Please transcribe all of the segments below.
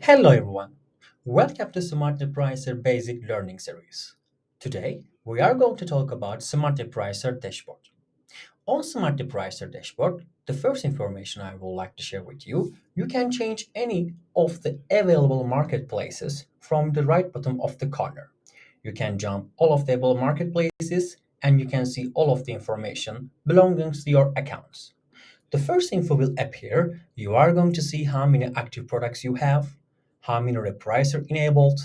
Hello everyone. Welcome to SmartRepricer Basic Learning Series. Today, we are going to talk about SmartRepricer Dashboard. On SmartRepricer Dashboard, the first information I would like to share with you, you can change any of the available marketplaces from the right bottom of the corner. You can jump all of the available marketplaces and you can see all of the information belonging to your accounts. The first info will appear. You are going to see how many active products you have, how many repricer enabled,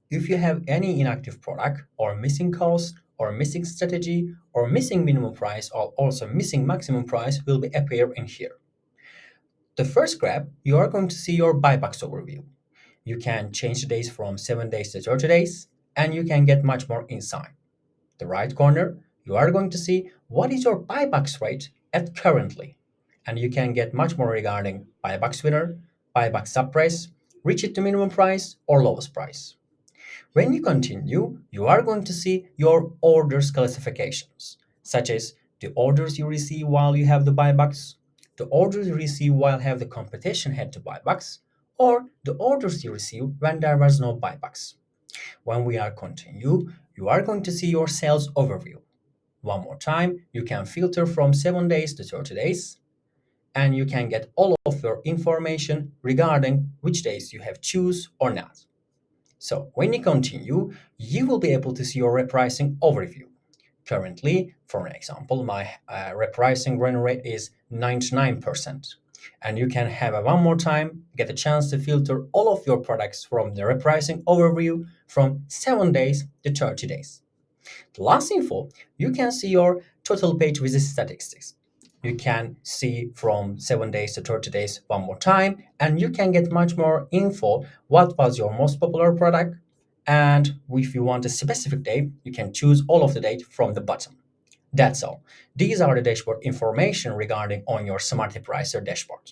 if you have any inactive product or missing cost or missing strategy or missing minimum price or also missing maximum price will be appear in here. The first graph, you are going to see your buybacks overview. You can change the days from 7 days to 30 days and you can get much more insight. The right corner, you are going to see what is your buybacks rate at currently. And you can get much more regarding buybacks winner, buyback sub price, reach it to minimum price or lowest price. When you continue, you are going to see your orders classifications, such as the orders you receive while you have the buybacks, the orders you receive while have the competition had to buybacks, or the orders you receive when there was no buybacks. When we are continue, you are going to see your sales overview. One more time, you can filter from 7 days to 30 days, and you can get all of your information regarding which days you have choose or not. So when you continue, you will be able to see your repricing overview. Currently, for an example, my repricing run rate is 99%. And you can have a one more time, get a chance to filter all of your products from the repricing overview from 7 days to 30 days. The last info, you can see your total page visit statistics. You can see from 7 days to 30 days one more time, and you can get much more info what was your most popular product. And if you want a specific date, you can choose all of the date from the bottom. That's all. These are the dashboard information regarding on your SmartRepricer dashboard.